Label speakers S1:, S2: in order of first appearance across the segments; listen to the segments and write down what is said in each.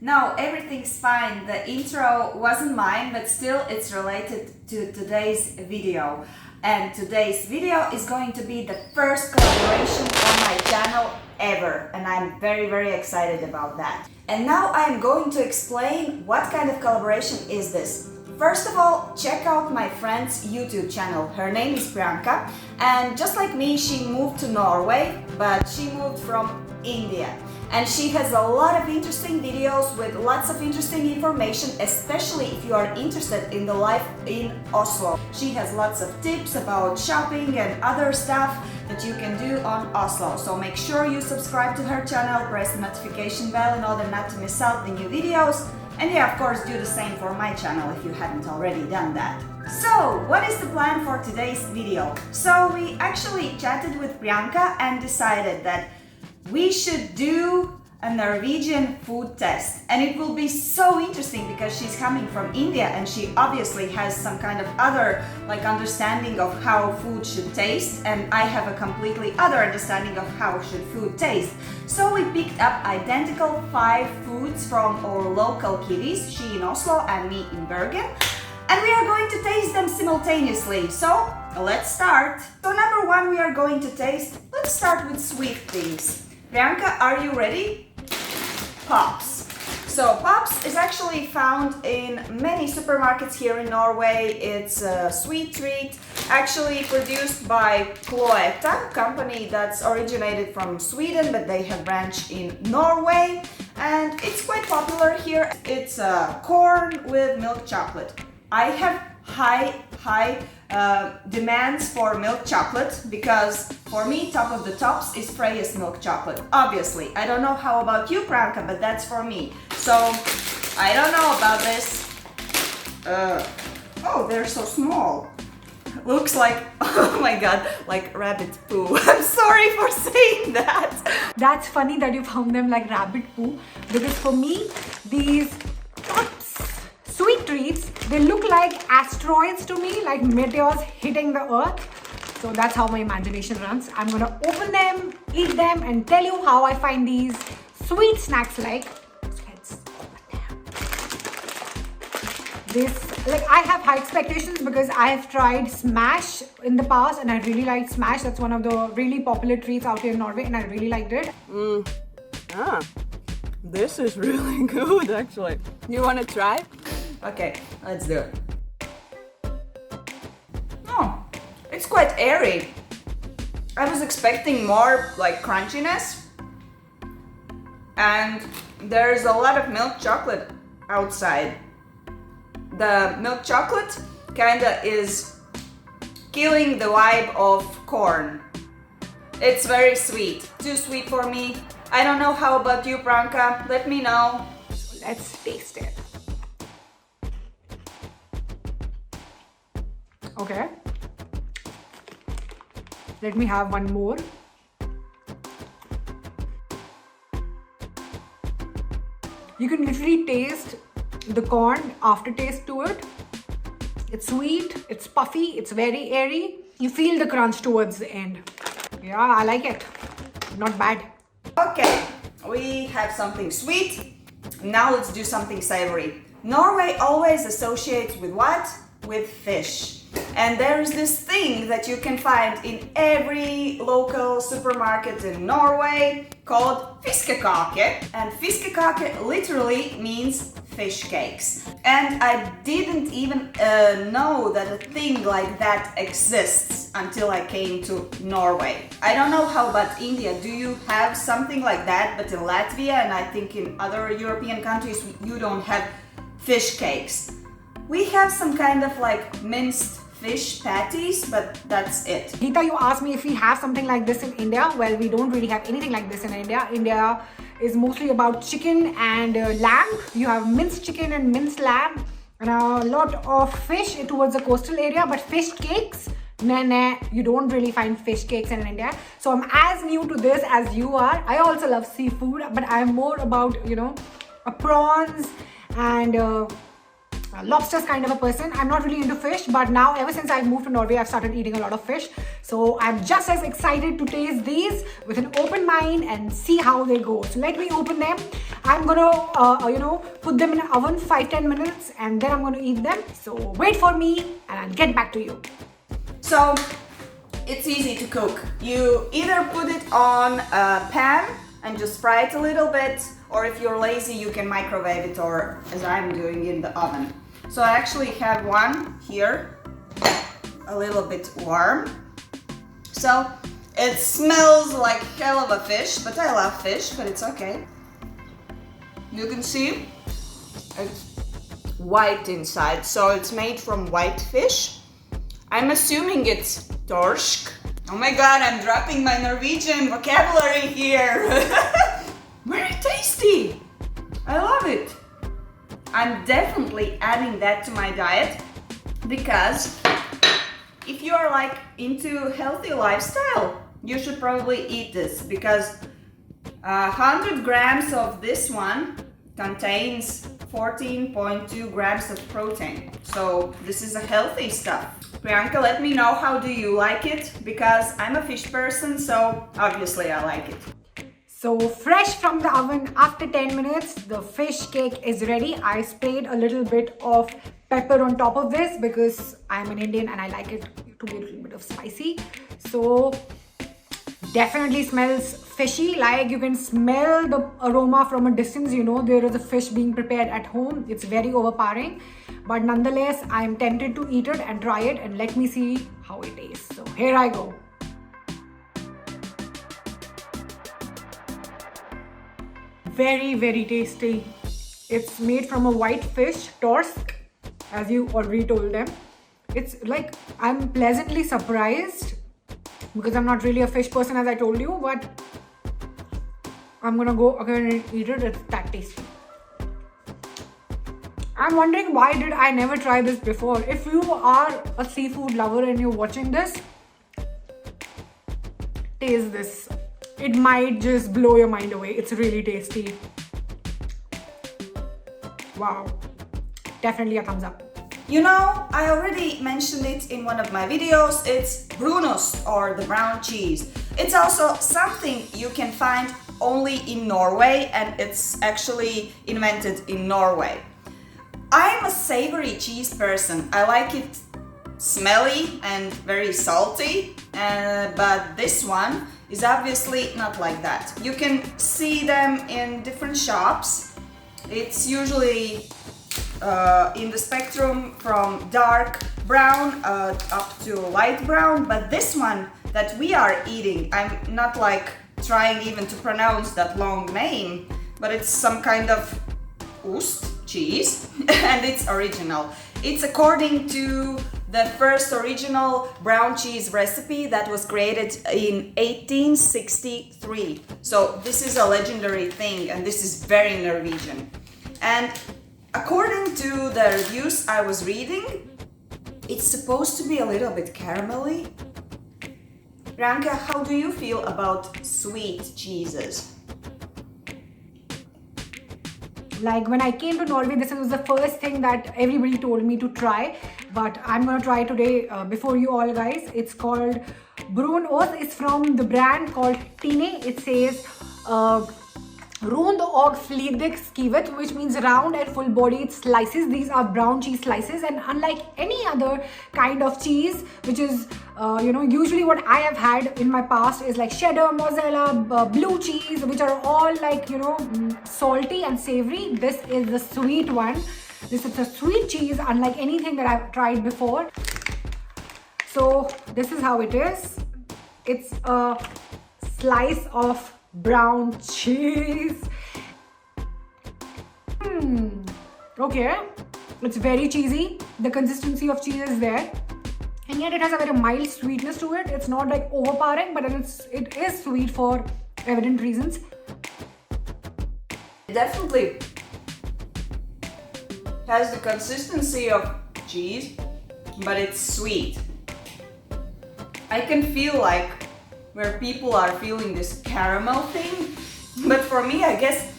S1: No, everything's fine. The intro wasn't mine, but still it's related to today's video. And today's video is going to be the first collaboration on my channel ever. And I'm very excited about that. And now I'm going to explain what kind of collaboration is this. First of all, check out my friend's YouTube channel. Her name is Priyanka, and just like me, she moved to Norway, but she moved from India. And she has a lot of interesting videos with lots of interesting information, especially if you are interested in the life in Oslo. She has lots of tips about shopping and other stuff that you can do on Oslo. So make sure you subscribe to her channel, press the notification bell in order not to miss out the new videos. And yeah, of course, do the same for my channel if you haven't already done that. So, what is the plan for today's video? So, we actually chatted with Priyanka and decided that we should do a Norwegian food test. And it will be so interesting because she's coming from India and she obviously has some kind of other understanding of how food should taste, and I have a completely other understanding of how should food taste. So we picked up identical 5 foods from our local Kiwis, she in Oslo and me in Bergen, and we are going to taste them simultaneously. So let's start. So number 1 we are going to taste, let's start with sweet things. Priyanka, are you ready? Pops. So Pops is actually found in many supermarkets here in Norway. It's a sweet treat, actually produced by Cloetta, company that's originated from Sweden, but they have branch in Norway, and it's quite popular here. It's corn with milk chocolate. I have high demands for milk chocolate because for me top of the tops is Freya's milk chocolate. Obviously, I don't know how about you, Priyanka, but that's for me. So I don't know about this. Oh, they're so small. Looks like, oh my god, like rabbit poo. I'm sorry for saying that.
S2: That's funny that you found them like rabbit poo, because for me these sweet treats, they look like asteroids to me, like meteors hitting the earth. So that's how my imagination runs. I'm gonna open them, eat them, and tell you how I find these sweet snacks like. So let's open them. I have high expectations because I have tried Smash in the past and I really liked Smash. That's one of the really popular treats out here in Norway and I really liked it.
S3: This is really good actually. You want to try?
S1: Okay, let's do it. Oh, it's quite airy. I was expecting more like crunchiness. And there's a lot of milk chocolate outside. The milk chocolate kinda is killing the vibe of corn. It's very sweet. Too sweet for me. I don't know how about you, Priyanka. Let me know.
S2: Let's taste it. Okay. Let me have one more. You can literally taste the corn aftertaste to it. It's sweet, it's puffy, it's very airy. You feel the crunch towards the end. Yeah, I like it. Not bad.
S1: Okay, we have something sweet. Now let's do something savory. Norway always associates with what? With fish. And there's this thing that you can find in every local supermarket in Norway called fiskekake. And fiskekake literally means fish cakes. And I didn't even know that a thing like that exists until I came to Norway. I don't know how about India. Do you have something like that? But in Latvia and I think in other European countries you don't have fish cakes. We have some kind of like minced fish patties, but that's it.
S2: Gita, you asked me if we have something like this in India. Well, we don't really have anything like this in India. India is mostly about chicken and lamb. You have minced chicken and minced lamb and a lot of fish towards the coastal area, but fish cakes, nah, you don't really find fish cakes in India. So I'm as new to this as you are. I also love seafood, but I'm more about, prawns and lobsters kind of a person. I'm not really into fish, but now ever since I moved to Norway, I've started eating a lot of fish. So I'm just as excited to taste these with an open mind and see how they go. So let me open them. I'm gonna, put them in an oven 5-10 minutes and then I'm gonna eat them. So wait for me and I'll get back to you.
S1: So it's easy to cook. You either put it on a pan and just fry it a little bit, or if you're lazy, you can microwave it, or as I'm doing, in the oven. So I actually have one here, a little bit warm. So it smells like hell of a fish, but I love fish, but it's okay. You can see it's white inside, so it's made from white fish. I'm assuming it's torsk. Oh my god, I'm dropping my Norwegian vocabulary here. Very tasty. I love it. I'm definitely adding that to my diet because if you are like into healthy lifestyle, you should probably eat this because 100 grams of this one contains 14.2 grams of protein. So this is a healthy stuff. Priyanka, let me know how do you like it, because I'm a fish person, so obviously I like it.
S2: So fresh from the oven after 10 minutes, the fish cake is ready. I sprayed a little bit of pepper on top of this because I'm an Indian and I like it to be a little bit of spicy. So definitely smells fishy, like you can smell the aroma from a distance. You know there is a fish being prepared at home. It's very overpowering, but nonetheless I'm tempted to eat it and try it, and let me see how it tastes. So here I go. Very, very tasty. It's made from a white fish, torsk, as you already told them. It's like, I'm pleasantly surprised because I'm not really a fish person, as I told you, but I'm gonna go again and eat it. It's that tasty. I'm wondering why did I never try this before. If you are a seafood lover and you're watching this, taste this. It might just blow your mind away. It's really tasty. Wow. Definitely a thumbs up.
S1: You know, I already mentioned it in one of my videos. It's brunost, or the brown cheese. It's also something you can find only in Norway, and it's actually invented in Norway. I'm a savory cheese person. I like it smelly and very salty, but this one is obviously not like that. You can see them in different shops. It's usually in the spectrum from dark brown up to light brown, but this one that we are eating, I'm not like trying even to pronounce that long name, but it's some kind of ost cheese and it's original. It's according to the first original brown cheese recipe that was created in 1863. So this is a legendary thing, and this is very Norwegian. And according to the reviews I was reading, it's supposed to be a little bit caramelly. Priyanka, how do you feel about sweet cheeses?
S2: Like when I came to Norway, this was the first thing that everybody told me to try, but I'm gonna try today before you all guys. It's called brunost. It's from the brand called Tine. It says rund og slidig skivet, which means round and full bodied slices. These are brown cheese slices, and unlike any other kind of cheese, which is usually what I have had in my past is like cheddar, mozzarella, blue cheese, which are all like salty and savory. This is the sweet one. This is a sweet cheese, unlike anything that I've tried before. So this is how it is. It's a slice of brown cheese. Okay, it's very cheesy. The consistency of cheese is there, and yet it has a very mild sweetness to it. It's not like overpowering, but it is sweet for evident reasons.
S1: Definitely has the consistency of cheese, but it's sweet. I can feel like where people are feeling this caramel thing, but for me, I guess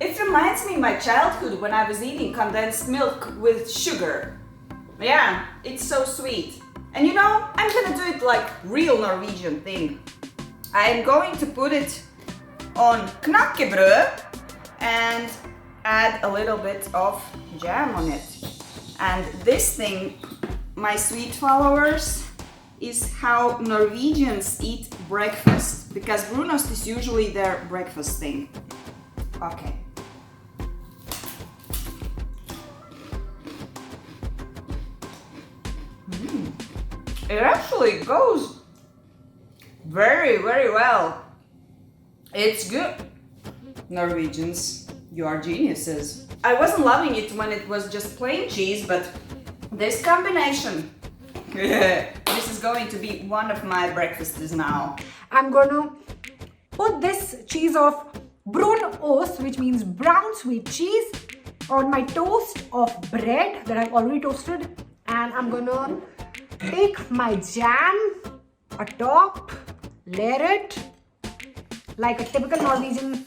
S1: It reminds me of my childhood when I was eating condensed milk with sugar. Yeah, it's so sweet. And you know, I'm gonna do it like real Norwegian thing. I'm going to put it on knakkebrød and add a little bit of jam on it. And this thing, my sweet followers, is how Norwegians eat breakfast, because brunost is usually their breakfast thing. Okay. It actually goes very, very well. It's good. Norwegians, you are geniuses. I wasn't loving it when it was just plain cheese, but this combination, this is going to be one of my breakfasts now.
S2: I'm gonna put this cheese of brunost, which means brown sweet cheese, on my toast of bread that I've already toasted, and I'm gonna take my jam atop, layer it like a typical Norwegian.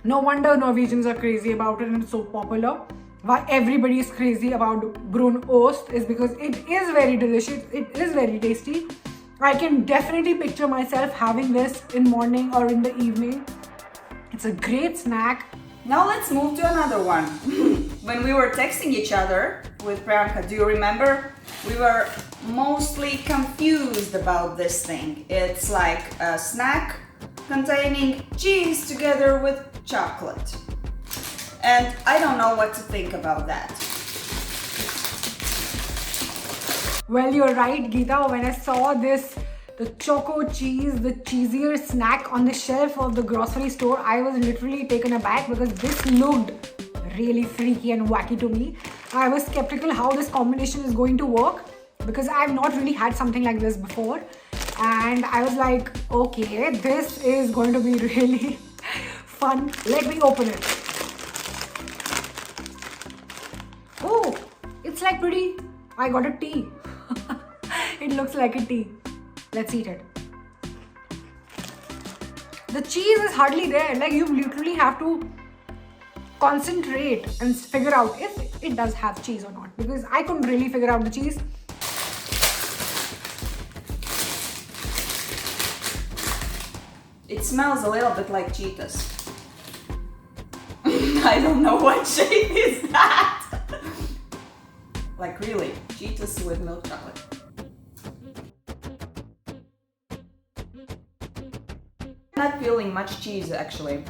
S2: No wonder Norwegians are crazy about it and it's so popular. Why everybody is crazy about brunost is because it is very delicious, it is very tasty. I can definitely picture myself having this in morning or in the evening. It's a great snack.
S1: Now let's move to another one. When we were texting each other with Priyanka, do you remember? We were mostly confused about this thing. It's like a snack containing cheese together with chocolate. And I don't know what to think about that.
S2: Well, you're right, Gita. When I saw this, the Choco Cheese, the cheesier snack on the shelf of the grocery store, I was literally taken aback because this looked really freaky and wacky to me. I was skeptical how this combination is going to work because I've not really had something like this before. And I was like, okay, this is going to be really fun. Let me open it. Oh, it's like pretty. I got a tea. It looks like a tea. Let's eat it. The cheese is hardly there. Like, you literally have to concentrate and figure out if it does have cheese or not, because I couldn't really figure out the cheese.
S1: It smells a little bit like Cheetos. I don't know what shape is that. Like really, Cheetos with milk chocolate. Not feeling much cheese actually.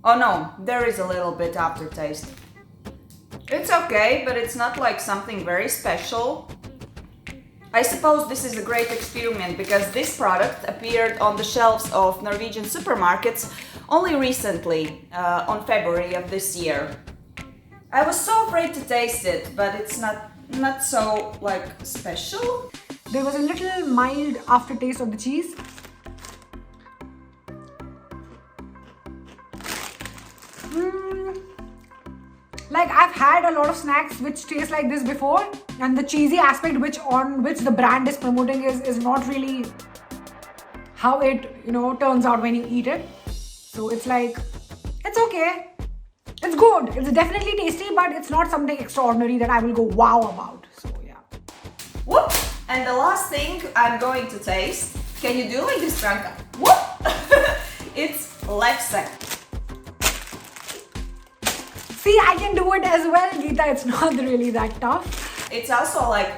S1: Oh no, there is a little bit aftertaste. It's okay, but it's not like something very special. I suppose this is a great experiment because this product appeared on the shelves of Norwegian supermarkets only recently, on February of this year. I was so afraid to taste it, but it's not so like special.
S2: There was a little mild aftertaste of the cheese. Like, I've had a lot of snacks which taste like this before, and the cheesy aspect which the brand is promoting is not really how it, turns out when you eat it. So it's like, it's okay. It's good. It's definitely tasty, but it's not something extraordinary that I will go wow about. So yeah.
S1: Whoop! And the last thing I'm going to taste. Can you do like this, Priyanka? Whoop! It's lefse.
S2: See, I can do it as well, Gita. It's not really that tough.
S1: It's also like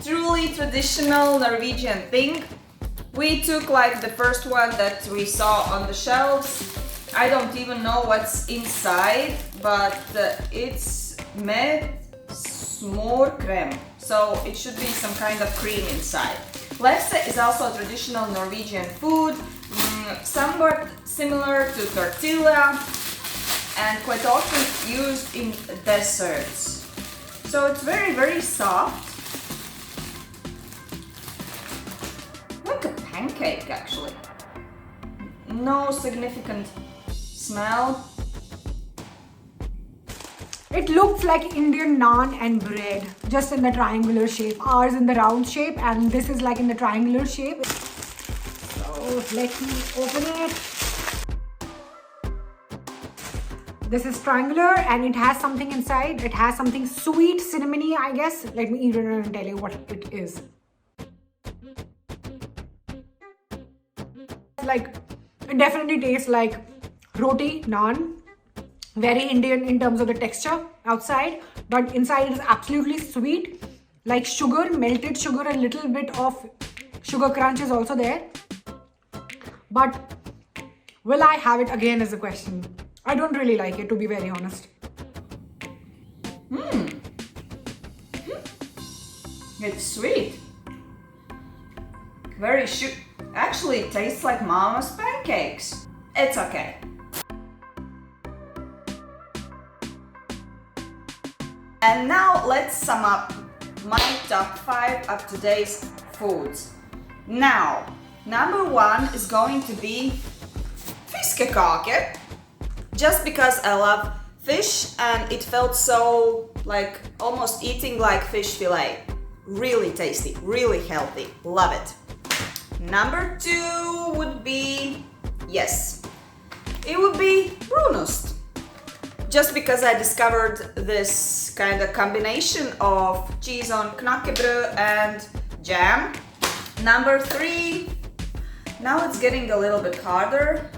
S1: truly traditional Norwegian thing. We took like the first one that we saw on the shelves. I don't even know what's inside, but it's med smørkrem. So it should be some kind of cream inside. Lefse is also a traditional Norwegian food, somewhat similar to tortilla, and quite often used in desserts. So it's very, very soft. Like a pancake actually. No significant smell.
S2: It looks like Indian naan and bread, just in the triangular shape. Ours in the round shape, and this is like in the triangular shape. So let me open it. This is triangular and it has something inside. It has something sweet, cinnamony, I guess. Let me eat it and tell you what it is. Like, it definitely tastes like roti, naan. Very Indian in terms of the texture outside, but inside is absolutely sweet, like sugar, melted sugar, a little bit of sugar crunch is also there. But will I have it again is the question. I don't really like it, to be very honest.
S1: It's sweet. Very actually, it tastes like Mama's pancakes. It's okay. And now let's sum up my top 5 of today's foods. Now, number 1 is going to be fiskekake. Just because I love fish and it felt so like almost eating like fish fillet. Really tasty, really healthy, love it. Number 2 would be, yes, it would be brunost. Just because I discovered this kind of combination of cheese on knäckebröd and jam. Number 3, now it's getting a little bit harder.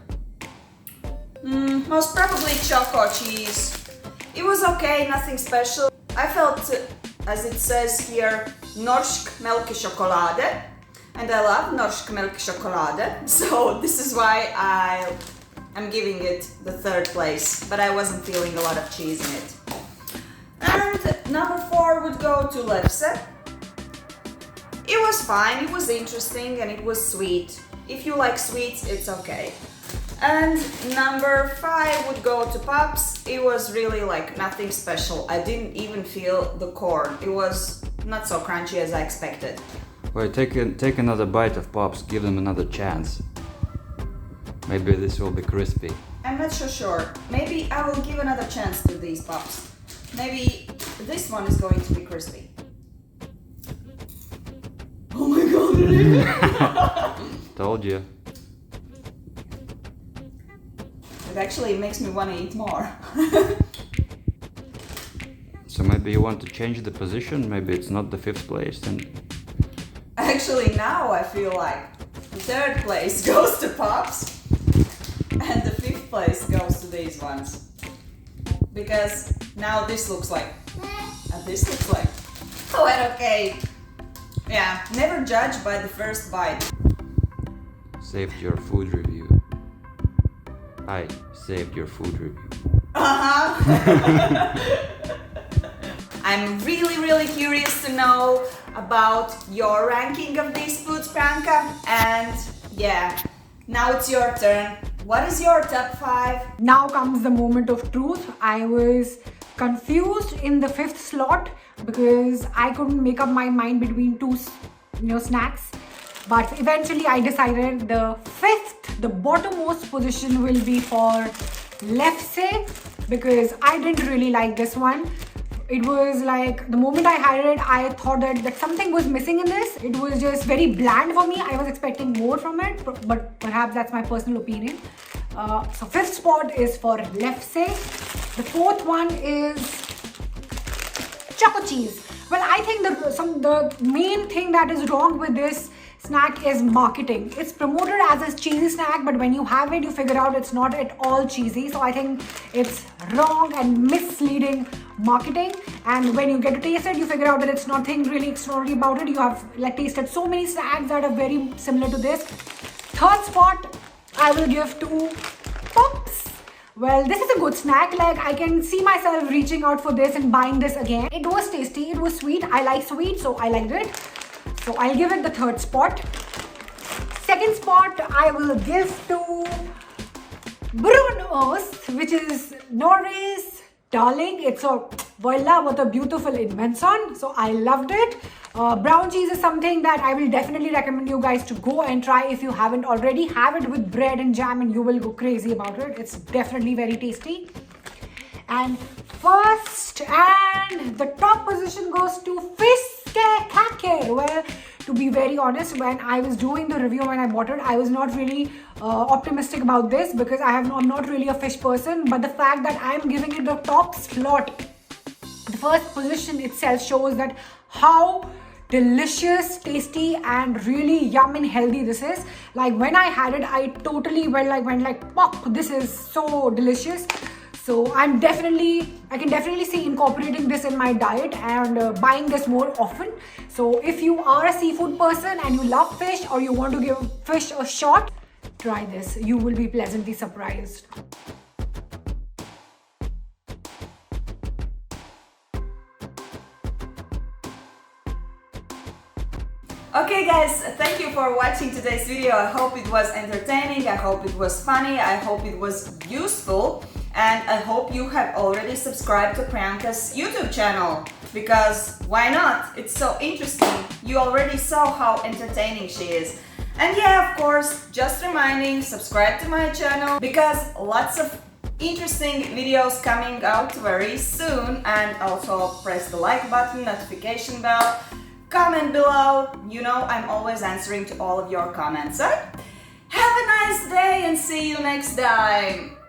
S1: Most probably Choco Cheese. It was okay, nothing special. I felt, as it says here, norsk melkesjokolade. And I love norsk melkesjokolade. So this is why I'm giving it the 3rd place. But I wasn't feeling a lot of cheese in it. And number 4 would go to lefse. It was fine, it was interesting and it was sweet. If you like sweets, it's okay. And number 5 would go to Pops. It was really like nothing special. I didn't even feel the corn. It was not so crunchy as I expected.
S4: Well, take another bite of Pops, give them another chance. Maybe this will be crispy.
S1: I'm not so sure. Maybe I will give another chance to these Pops. Maybe this one is going to be crispy. Oh my god!
S4: Told you.
S1: It actually makes me want to eat more.
S4: So maybe you want to change the position? Maybe it's not the 5th place then?
S1: Actually, now I feel like the 3rd place goes to Pops and the 5th place goes to these ones. Because now this looks like, and this looks like. Oh, and okay. Yeah, never judge by the first bite.
S4: Saved your food review. I saved your food review.
S1: I'm really curious to know about your ranking of these foods, Priyanka. And yeah, now it's your turn. What is your top 5?
S2: Now comes the moment of truth. I was confused in the 5th slot because I couldn't make up my mind between 2 snacks. But eventually I decided the 5th, the bottommost position will be for lefse because I didn't really like this one. It was like, the moment I had it, I thought that something was missing in this. It was just very bland for me. I was expecting more from it, but perhaps that's my personal opinion. So 5th spot is for lefse. The 4th one is Choco Cheese. Well, I think the main thing that is wrong with this snack is marketing. It's promoted as a cheesy snack, but when you have it, you figure out it's not at all cheesy. So I think it's wrong and misleading marketing. And when you get to taste it, you figure out that it's nothing really extraordinary about it. You have like tasted so many snacks that are very similar to this. 3rd spot, I will give to Pops. Well, this is a good snack. Like, I can see myself reaching out for this and buying this again. It was tasty, it was sweet. I like sweet, so I liked it. So I'll give it the 3rd spot. 2nd spot, I will give to Brunost, which is Norway's darling. It's a voila, what a beautiful invention. So I loved it. Brown cheese is something that I will definitely recommend you guys to go and try if you haven't already. Have it with bread and jam and you will go crazy about it. It's definitely very tasty. And first and the top position goes to fiskekake. Well, to To be very honest, when I was doing the review when I bought it, I was not really optimistic about this because I'm not really a fish person. But the fact that I'm giving it the top slot, the first position itself shows that how delicious, tasty, and really yum and healthy this is. Like when I had it, I totally went like, pop, this is so delicious. So I can definitely see incorporating this in my diet and buying this more often. So if you are a seafood person and you love fish or you want to give fish a shot, try this. You will be pleasantly surprised.
S1: Okay guys, thank you for watching today's video. I hope it was entertaining, I hope it was funny, I hope it was useful, and I hope you have already subscribed to Priyanka's YouTube channel, because why not? It's so interesting. You already saw how entertaining she is. And yeah, of course, just reminding, subscribe to my channel because lots of interesting videos coming out very soon, and also press the like button, notification bell. Comment below, you know I'm always answering to all of your comments. Right? Have a nice day and see you next time!